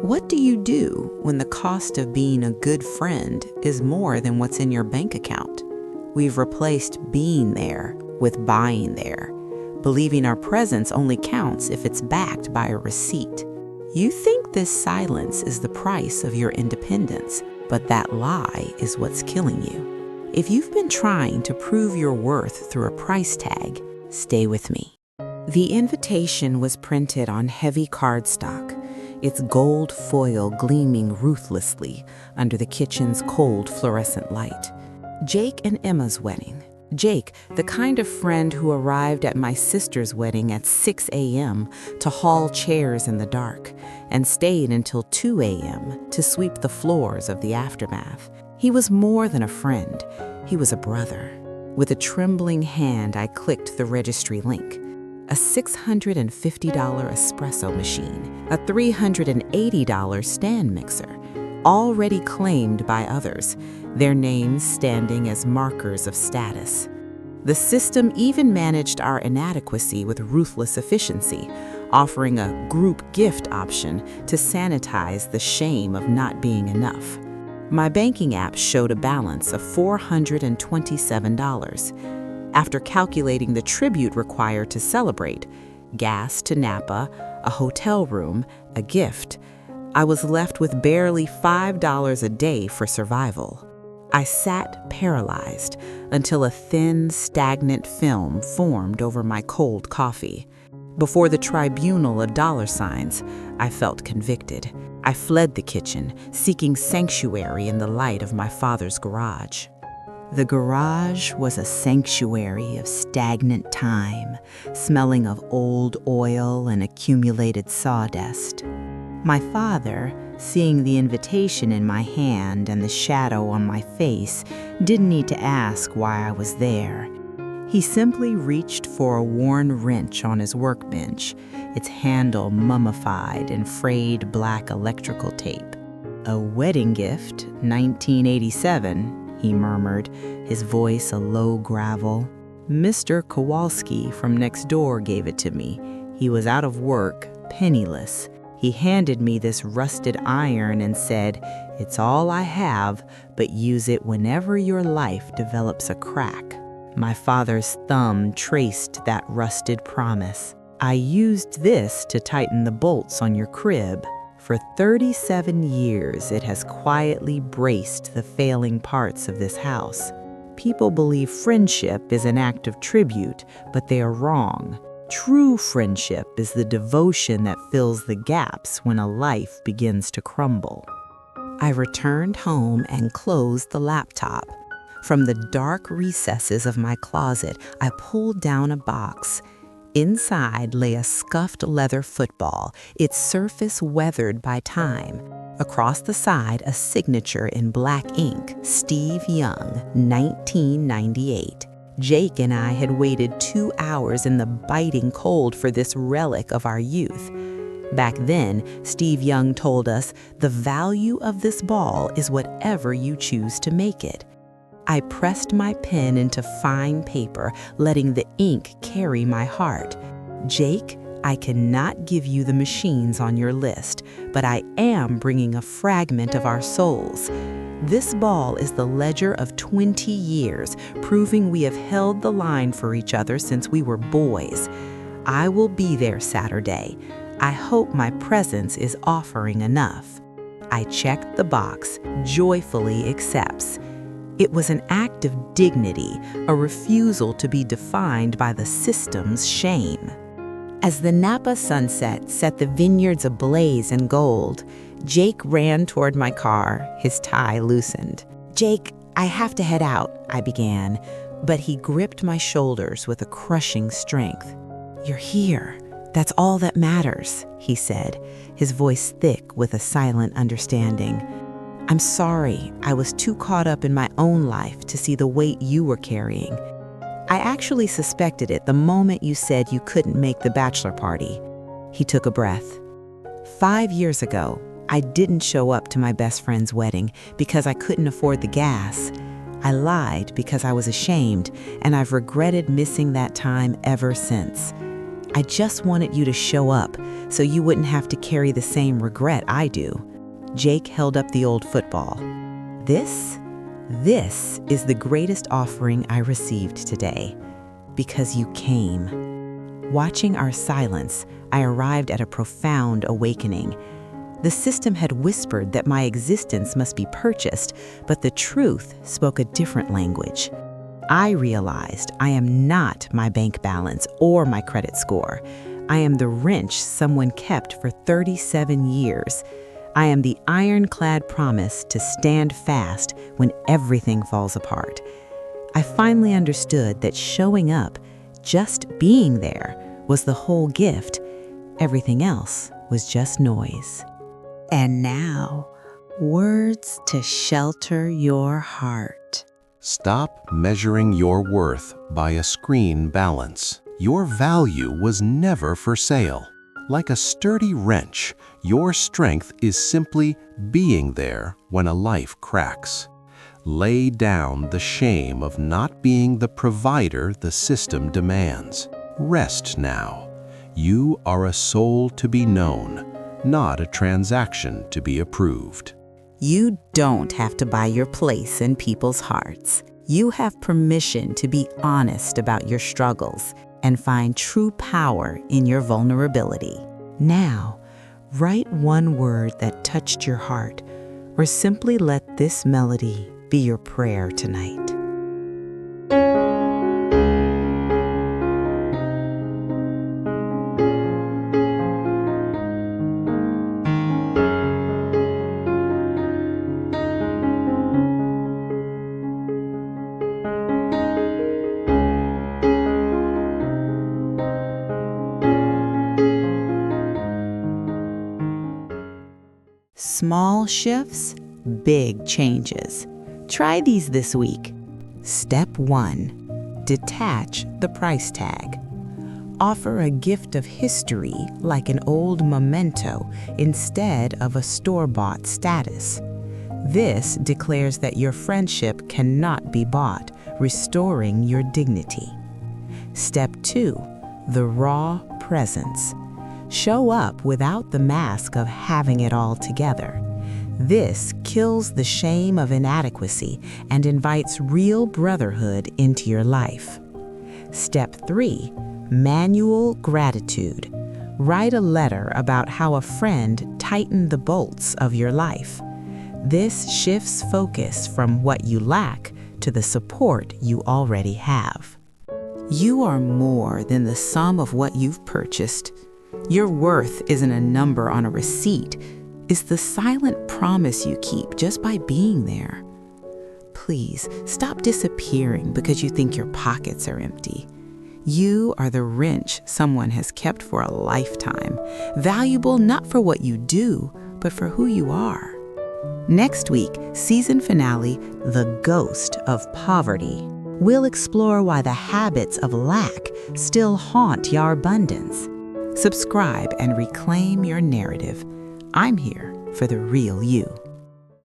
What do you do when the cost of being a good friend is more than what's in your bank account? We've replaced being there with buying there, believing our presence only counts if it's backed by a receipt. You think this silence is the price of your independence, but that lie is what's killing you. If you've been trying to prove your worth through a price tag, stay with me. The invitation was printed on heavy cardstock, its gold foil gleaming ruthlessly under the kitchen's cold fluorescent light. Jake and Emma's wedding. Jake, the kind of friend who arrived at my sister's wedding at 6 a.m. to haul chairs in the dark and stayed until 2 a.m. to sweep the floors of the aftermath. He was more than a friend. He was a brother. With a trembling hand, I clicked the registry link. A $650 espresso machine, a $380 stand mixer, already claimed by others, their names standing as markers of status. The system even managed our inadequacy with ruthless efficiency, offering a group gift option to sanitize the shame of not being enough. My banking app showed a balance of $427. After calculating the tribute required to celebrate, gas to Napa, a hotel room, a gift, I was left with barely $5 a day for survival. I sat paralyzed until a thin, stagnant film formed over my cold coffee. Before the tribunal of dollar signs, I felt convicted. I fled the kitchen, seeking sanctuary in the light of my father's garage. The garage was a sanctuary of stagnant time, smelling of old oil and accumulated sawdust. My father, seeing the invitation in my hand and the shadow on my face, didn't need to ask why I was there. He simply reached for a worn wrench on his workbench, its handle mummified in frayed black electrical tape. "A wedding gift, 1987, he murmured, his voice a low gravel. "Mr. Kowalski from next door gave it to me. He was out of work, penniless. He handed me this rusted iron and said, 'It's all I have, but use it whenever your life develops a crack.' My father's thumb traced that rusted promise. 'I used this to tighten the bolts on your crib. For 37 years, it has quietly braced the failing parts of this house. People believe friendship is an act of tribute, but they are wrong. True friendship is the devotion that fills the gaps when a life begins to crumble.'" I returned home and closed the laptop. From the dark recesses of my closet, I pulled down a box. Inside lay a scuffed leather football, its surface weathered by time. Across the side, a signature in black ink, Steve Young, 1998. Jake and I had waited 2 hours in the biting cold for this relic of our youth. Back then, Steve Young told us, "The value of this ball is whatever you choose to make it." I pressed my pen into fine paper, letting the ink carry my heart. "Jake, I cannot give you the machines on your list, but I am bringing a fragment of our souls. This ball is the ledger of 20 years, proving we have held the line for each other since we were boys. I will be there Saturday. I hope my presence is offering enough." I checked the box, joyfully accepts. It was an act of dignity, a refusal to be defined by the system's shame. As the Napa sunset set the vineyards ablaze in gold, Jake ran toward my car, his tie loosened. "Jake, I have to head out," I began, but he gripped my shoulders with a crushing strength. "You're here. That's all that matters," he said, his voice thick with a silent understanding. "I'm sorry, I was too caught up in my own life to see the weight you were carrying. I actually suspected it the moment you said you couldn't make the bachelor party." He took a breath. 5 years ago, I didn't show up to my best friend's wedding because I couldn't afford the gas. I lied because I was ashamed, and I've regretted missing that time ever since. I just wanted you to show up so you wouldn't have to carry the same regret I do." Jake held up the old football. This is the greatest offering I received today, because you came." Watching our silence, I arrived at a profound awakening. The system had whispered that my existence must be purchased, but the truth spoke a different language. I realized I am not my bank balance or my credit score. I am the wrench someone kept for 37 years. I am the ironclad promise to stand fast when everything falls apart. I finally understood that showing up, just being there, was the whole gift. Everything else was just noise. And now, words to shelter your heart. Stop measuring your worth by a screen balance. Your value was never for sale. Like a sturdy wrench, your strength is simply being there when a life cracks. Lay down the shame of not being the provider the system demands. Rest now. You are a soul to be known, not a transaction to be approved. You don't have to buy your place in people's hearts. You have permission to be honest about your struggles and find true power in your vulnerability. Now, write one word that touched your heart, or simply let this melody be your prayer tonight. Small shifts, big changes. Try these this week. Step 1. Detach the price tag. Offer a gift of history like an old memento instead of a store-bought status. This declares that your friendship cannot be bought, restoring your dignity. Step 2. The raw presence. Show up without the mask of having it all together. This kills the shame of inadequacy and invites real brotherhood into your life. Step 3. Manual gratitude. Write a letter about how a friend tightened the bolts of your life. This shifts focus from what you lack to the support you already have. You are more than the sum of what you've purchased. Your worth isn't a number on a receipt. It's the silent promise you keep just by being there. Please stop disappearing because you think your pockets are empty. You are the wrench someone has kept for a lifetime, valuable not for what you do, but for who you are. Next week, season finale, The Ghost of Poverty. We'll explore why the habits of lack still haunt your abundance. Subscribe and reclaim your narrative. I'm here for the real you.